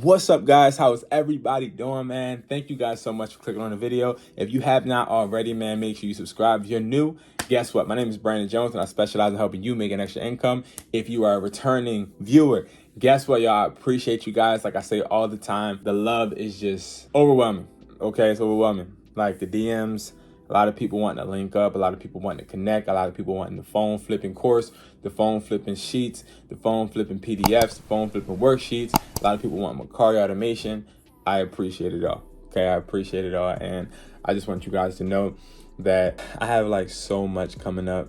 What's up, guys? How's everybody doing, man? Thank you guys so much for clicking on the video. If you have not already, man, make sure you subscribe. If you're new, guess what? My name is Brandon Jones, and I specialize in helping you make an extra income. If you are a returning viewer, guess what, y'all? I appreciate you guys. Like I say all the time, the love is just overwhelming. Okay, it's overwhelming. Like the DMs, a lot of people wanting to link up, a lot of people wanting to connect, a lot of people wanting the phone flipping course, the phone flipping sheets, the phone flipping PDFs, the phone flipping worksheets. A lot of people want MERCARI automation. I appreciate it all. Okay, I appreciate it all. And I just want you guys to know that I have like so much coming up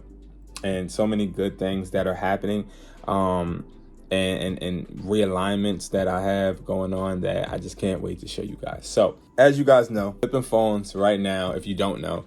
and so many good things that are happening. And realignments that I have going on that I just can't wait to show you guys. So as you guys know, flipping phones right now, if you don't know,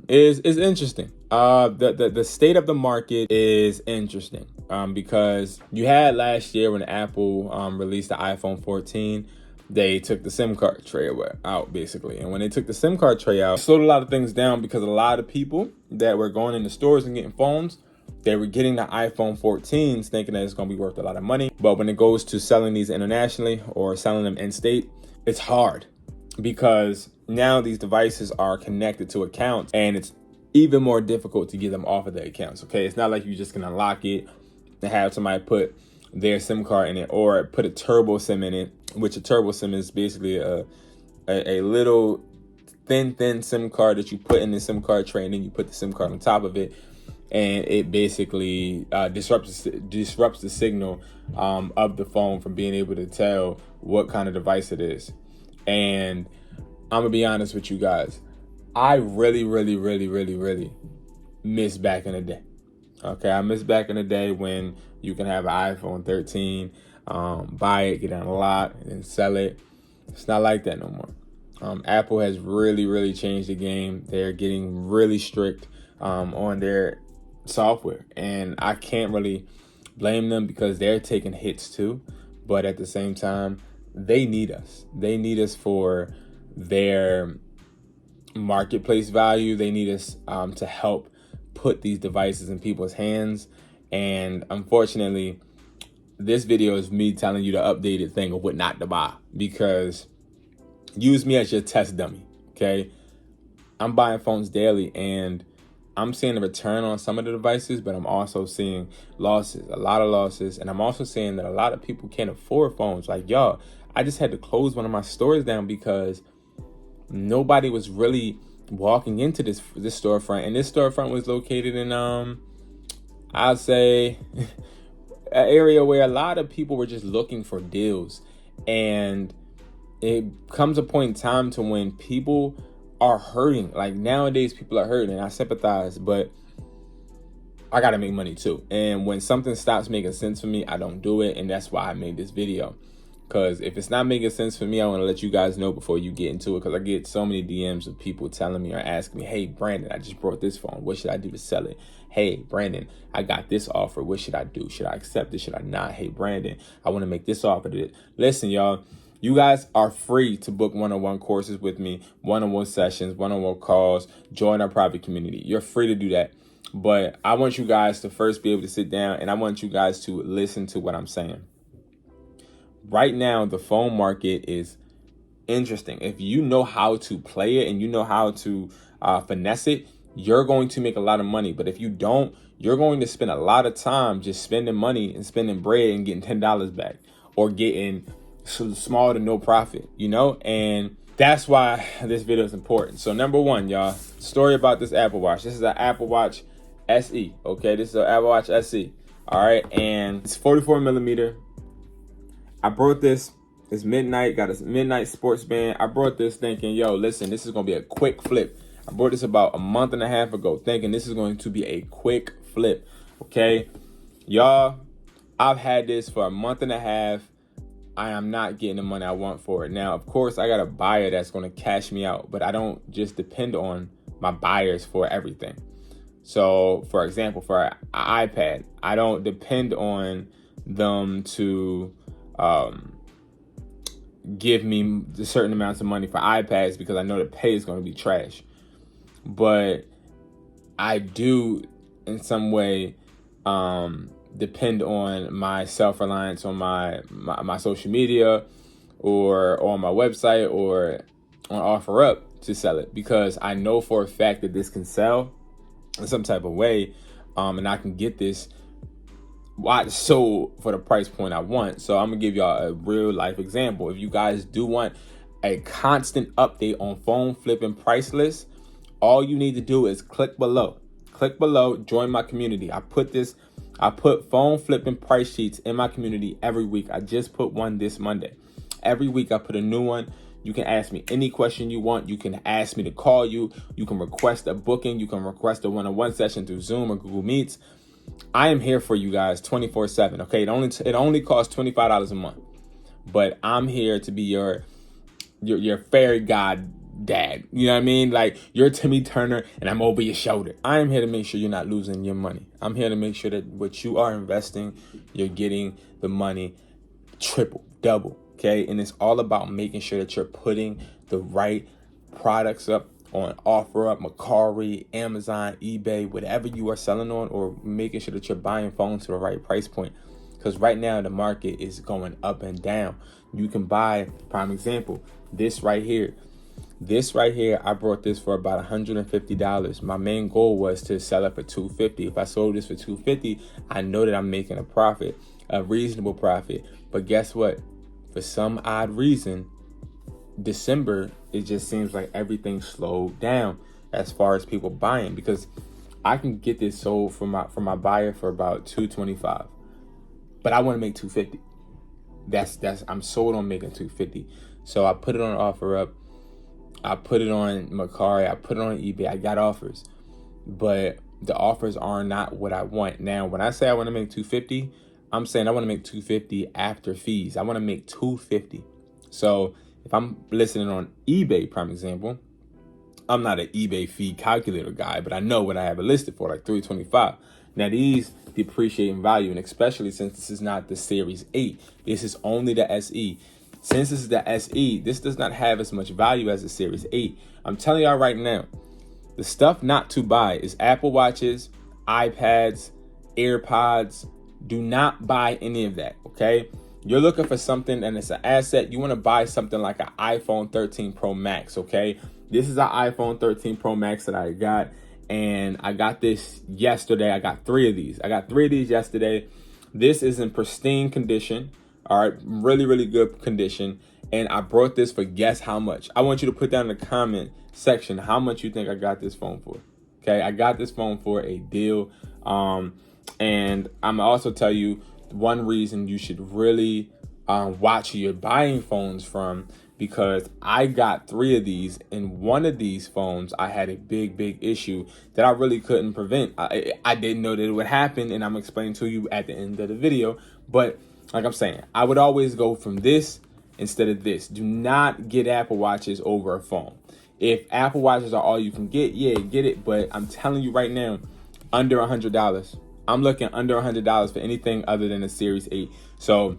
is interesting. The state of the market is interesting because you had last year when Apple released the iPhone 14, they took the SIM card tray out basically. And when they took the SIM card tray out, it slowed a lot of things down because a lot of people that were going into stores and getting phones, they were getting the iPhone 14s thinking that it's going to be worth a lot of money. But when it goes to selling these internationally or selling them in state, it's hard because now these devices are connected to accounts and it's even more difficult to get them off of the accounts. Okay, it's not like you just can unlock it and have somebody put their SIM card in it or put a turbo SIM in it, which a turbo SIM is basically a little thin SIM card that you put in the SIM card tray and then you put the SIM card on top of it. And it basically disrupts the signal of the phone from being able to tell what kind of device it is. And I'm gonna be honest with you guys, I really miss back in the day. Okay, I miss back in the day when you can have an iPhone 13, buy it, get it unlocked, and then sell it. It's not like that no more. Apple has really changed the game. They're getting really strict on their software, and I can't really blame them because they're taking hits too, but at the same time they need us for their marketplace value. They need us to help put these devices in people's hands. And unfortunately, this video is me telling you the updated thing of what not to buy, because use me as your test dummy. Okay, I'm buying phones daily and I'm seeing a return on some of the devices, but I'm also seeing losses, a lot of losses. And I'm also seeing that a lot of people can't afford phones. Like, y'all, I just had to close one of my stores down because nobody was really walking into this storefront. And this storefront was located in, I'd say, an area where a lot of people were just looking for deals. And it comes a point in time to when people are hurting. Like nowadays people are hurting, and I sympathize, but I gotta make money too. And when something stops making sense for me, I don't do it. And that's why I made this video, because if it's not making sense for me, I want to let you guys know before you get into it, because I get so many DMs of people telling me or asking me, hey Brandon, I just brought this phone, what should I do to sell it? Hey Brandon, I got this offer, what should I do? Should I accept it? Should I not? Hey Brandon, I want to make this offer. Listen, y'all, you guys are free to book one-on-one courses with me, one-on-one sessions, one-on-one calls, join our private community. You're free to do that. But I want you guys to first be able to sit down, and I want you guys to listen to what I'm saying. Right now, the phone market is interesting. If you know how to play it and you know how to finesse it, you're going to make a lot of money. But if you don't, you're going to spend a lot of time just spending money and spending bread and getting $10 back or getting small to no profit, you know? And that's why this video is important. So number one, y'all, story about this Apple Watch. This is an Apple Watch SE. Okay, this is an Apple Watch SE. All right, and it's 44 millimeter. I brought this. It's midnight. Got a midnight sports band. I brought this thinking, yo, listen, this is gonna be a quick flip. I brought this about a month and a half ago, thinking this is going to be a quick flip. Okay, y'all, I've had this for a month and a half. I am not getting the money I want for it. Now, of course, I got a buyer that's going to cash me out, but I don't just depend on my buyers for everything. So, for example, for an iPad, I don't depend on them to give me the certain amounts of money for iPads because I know the pay is going to be trash. But I do, in some way, depend on my self-reliance on my social media or on my website or on OfferUp to sell it, because I know for a fact that this can sell in some type of way, and I can get this sold for the price point I want. So I'm gonna give y'all a real life example. If you guys do want a constant update on phone flipping price lists, all you need to do is click below, join my community. I put phone flipping price sheets in my community every week. I just put one this Monday. Every week I put a new one. You can ask me any question you want. You can ask me to call you. You can request a booking. You can request a one-on-one session through Zoom or Google Meets. I am here for you guys 24/7. Okay, it only costs $25 a month, but I'm here to be your fairy god dad. You know what I mean? Like, you're Timmy Turner and I'm over your shoulder. I am here to make sure you're not losing your money. I'm here to make sure that what you are investing, you're getting the money triple, double. Okay, and it's all about making sure that you're putting the right products up on OfferUp, MERCARI, Amazon, eBay, whatever you are selling on, or making sure that you're buying phones to the right price point. Because right now the market is going up and down. You can buy, prime example, this right here. I brought this for about $150. My main goal was to sell it for $250. If I sold this for $250, I know that I'm making a profit, a reasonable profit. But guess what? For some odd reason, December, it just seems like everything slowed down as far as people buying, because I can get this sold for my buyer for about $225, but I want to make $250. That's I'm sold on making $250. So I put it on OfferUp, I put it on MERCARI, I put it on eBay. I got offers, but the offers are not what I want. Now, when I say I want to make $250, I'm saying I want to make $250 after fees. I want to make $250. So if I'm listing it on eBay, prime example, I'm not an eBay fee calculator guy, but I know what I have it listed for, like $325. Now these depreciate in value, and especially since this is not the Series 8, this is only the SE. Since this is the SE, this does not have as much value as the Series 8. I'm telling y'all right now, the stuff not to buy is Apple Watches, iPads, AirPods. Do not buy any of that, okay? You're looking for something and it's an asset. You want to buy something like an iPhone 13 Pro Max, okay? This is an iPhone 13 Pro Max that I got, and I got this yesterday. I got 3 of these. Yesterday. This is in pristine condition, all right? Really, really good condition. And I brought this for guess how much. I want you to put down in the comment section how much you think I got this phone for, okay? I got this phone for a deal. And I'm also tell you one reason you should really watch who you're buying phones from, because I got 3 of these. In one of these phones, I had a big issue that I really couldn't prevent. I didn't know that it would happen, and I'm explaining to you at the end of the video. But like I'm saying, I would always go from this instead of this. Do not get Apple Watches over a phone. If Apple Watches are all you can get, yeah, get it. But I'm telling you right now, under $100. I'm looking under $100 for anything other than a Series 8. So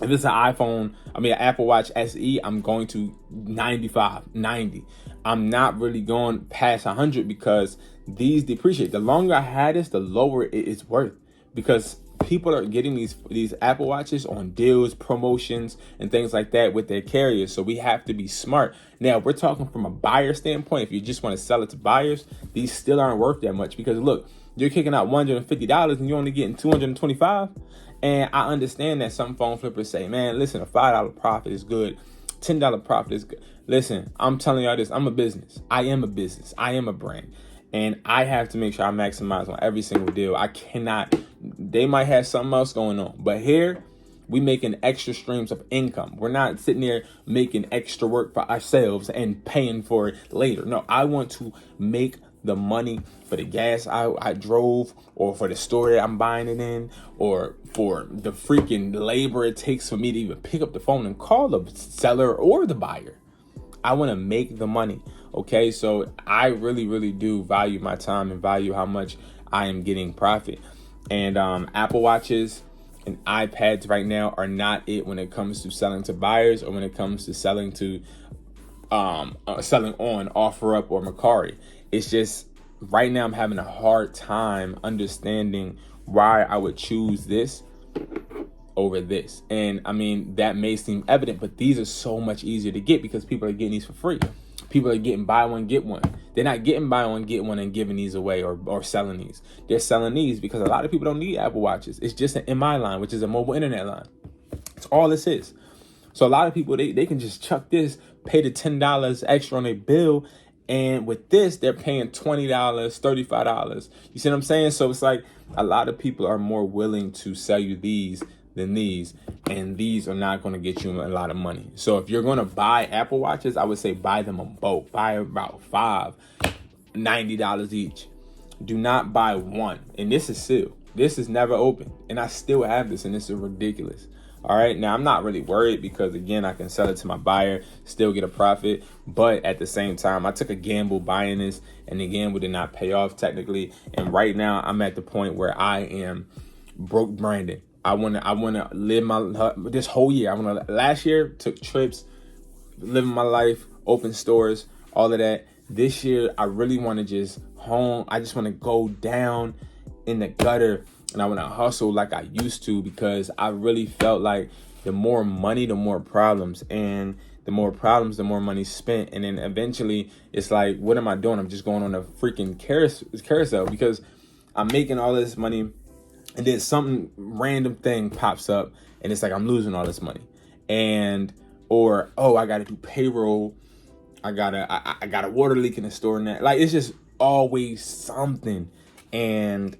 if it's an Apple Watch SE, I'm going to 95, 90. I'm not really going past 100 because these depreciate. The longer I had this, the lower it is worth, because people are getting these Apple Watches on deals, promotions, and things like that with their carriers. So we have to be smart. Now, we're talking from a buyer standpoint. If you just want to sell it to buyers, these still aren't worth that much, because look, you're kicking out $150 and you're only getting $225. And I understand that some phone flippers say, man, listen, a $5 profit is good. $10 profit is good. Listen, I'm telling y'all this. I'm a business. I am a business. I am a brand. And I have to make sure I maximize on every single deal. I cannot, they might have something else going on. But here, we making extra streams of income. We're not sitting there making extra work for ourselves and paying for it later. No, I want to make the money for the gas I drove, or for the store that I'm buying it in, or for the freaking labor it takes for me to even pick up the phone and call the seller or the buyer. I want to make the money. Okay, so I really do value my time and value how much I am getting profit. And Apple Watches and iPads right now are not it when it comes to selling to buyers, or when it comes to selling to selling on OfferUp or MERCARI. It's just right now I'm having a hard time understanding why I would choose this over this. And I mean, that may seem evident, but these are so much easier to get because people are getting these for free. People are getting buy one, get one. They're not getting buy one, get one and giving these away or selling these. They're selling these because a lot of people don't need Apple Watches. It's just an MI line, which is a mobile internet line. That's all this is. So a lot of people, they can just chuck this, pay the $10 extra on their bill, and with this, they're paying $20, $35. You see what I'm saying? So it's like a lot of people are more willing to sell you these than these, and these are not going to get you a lot of money. So if you're going to buy Apple Watches, I would say buy them in bulk. Buy about $5, $90 each. Do not buy one. And this is sealed. This is never open, and I still have this, and this is ridiculous. All right, now I'm not really worried because, again, I can sell it to my buyer, still get a profit. But at the same time, I took a gamble buying this, and the gamble did not pay off technically. And right now, I'm at the point where I am broke branded. I want to live this whole year. Last year, took trips, living my life, open stores, all of that. This year, I really want to just hone. I just want to go down in the gutter. And I want to hustle like I used to, because I really felt like the more money, the more problems. And the more problems, the more money spent. And then eventually it's like, what am I doing? I'm just going on a freaking carousel because I'm making all this money. And then some random thing pops up and it's like I'm losing all this money. Or I got to do payroll. I got a water leak in the store. And that, like, it's just always something. And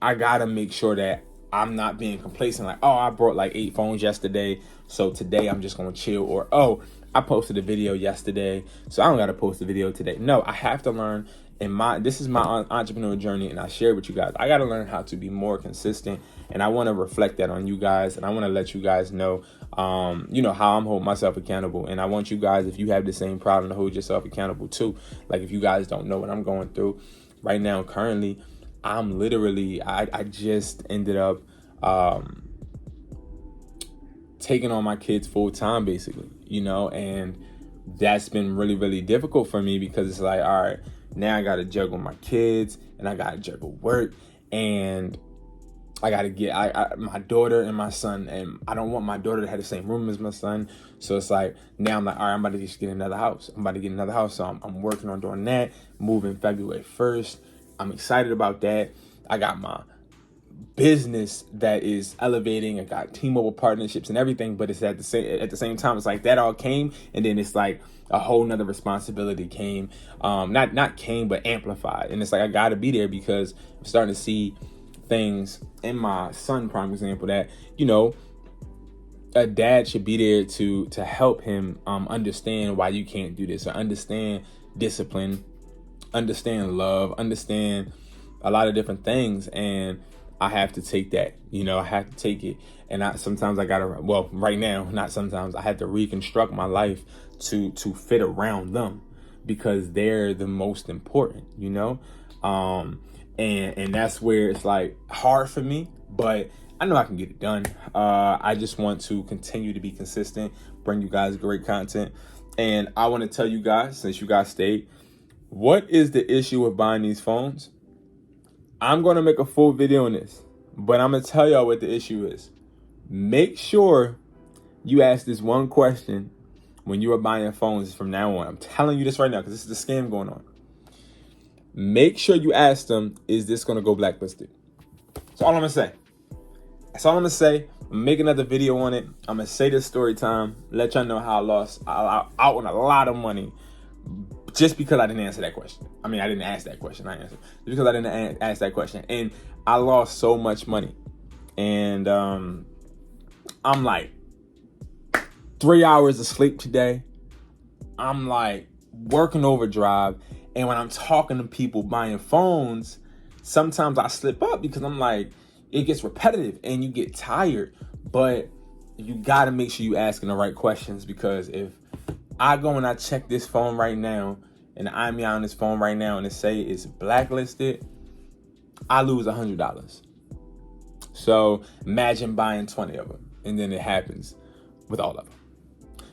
I gotta make sure that I'm not being complacent. Like, I brought like 8 phones yesterday, so today I'm just gonna chill. Or, I posted a video yesterday, so I don't gotta post a video today. No, I have to learn. This is my entrepreneur journey, and I share with you guys. I gotta learn how to be more consistent, and I want to reflect that on you guys, and I want to let you guys know, how I'm holding myself accountable. And I want you guys, if you have the same problem, to hold yourself accountable too. Like, if you guys don't know what I'm going through right now, currently, I'm literally, I just ended up taking on my kids full time, basically, and that's been really, really difficult for me because it's like, all right, now I got to juggle my kids and I got to juggle work, and I got to get my daughter and my son, and I don't want my daughter to have the same room as my son. So it's like, now I'm like, all right, I'm about to just get another house. So I'm working on doing that, moving February 1st. I'm excited about that. I got my business that is elevating. I got T-Mobile partnerships and everything, but it's at the same time, it's like that all came, and then it's like a whole nother responsibility came. Not came, but amplified. And it's like I gotta be there because I'm starting to see things in my son, prime example, that a dad should be there to help him understand why you can't do this, or understand discipline, understand love, understand a lot of different things. And I have to take that, I have to take it. And sometimes I gotta, right now, not sometimes, I have to reconstruct my life to fit around them, because they're the most important, and that's where it's like hard for me, but I know I can get it done. I just want to continue to be consistent, bring you guys great content. And I want to tell you guys, since you guys stayed, what is the issue with buying these phones? I'm going to make a full video on this, but I'm going to tell y'all what the issue is. Make sure you ask this one question when you are buying phones from now on. I'm telling you this right now because this is the scam going on. Make sure you ask them, is this going to go blacklisted? That's all I'm going to say. That's all I'm going to say. I'm going to make another video on it. I'm going to say this story time, let y'all know how I lost out on a lot of money. Just because I didn't answer that question. I mean, I didn't ask that question. I answered. Just because I didn't ask that question. And I lost so much money. And I'm like 3 hours of sleep today. I'm like working overdrive. And when I'm talking to people buying phones, sometimes I slip up because I'm like, it gets repetitive and you get tired. But you got to make sure you asking the right questions, because if I go and I check this phone right now, and I'm on this phone right now, and it say it's blacklisted, I lose $100. So imagine buying 20 of them, and then it happens with all of them.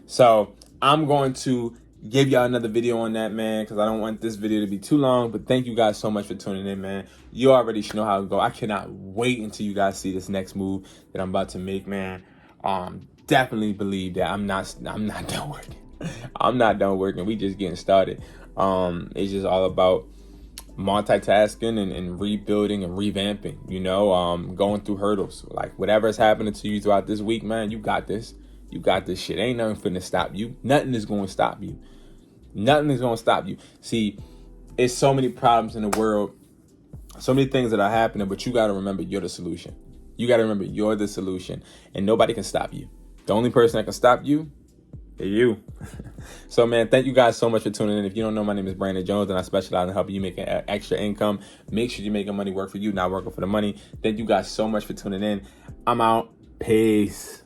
So I'm going to give y'all another video on that, man, because I don't want this video to be too long. But thank you guys so much for tuning in, man. You already should know how it go. I cannot wait until you guys see this next move that I'm about to make, man. Definitely believe that I'm not done working. I'm not done working. We just getting started. It's just all about multitasking and rebuilding and revamping, you know, going through hurdles. Like whatever is happening to you throughout this week, man, you got this. You got this shit. Ain't nothing finna stop you. Nothing is going to stop you. Nothing is going to stop you. See, it's so many problems in the world, so many things that are happening, but you got to remember you're the solution. You got to remember you're the solution, and nobody can stop you. The only person that can stop you is you. So, man, thank you guys so much for tuning in. If you don't know, my name is Brandon Jones, and I specialize in helping you make an extra income. Make sure you're making money work for you, not working for the money. Thank you guys so much for tuning in. I'm out. Peace.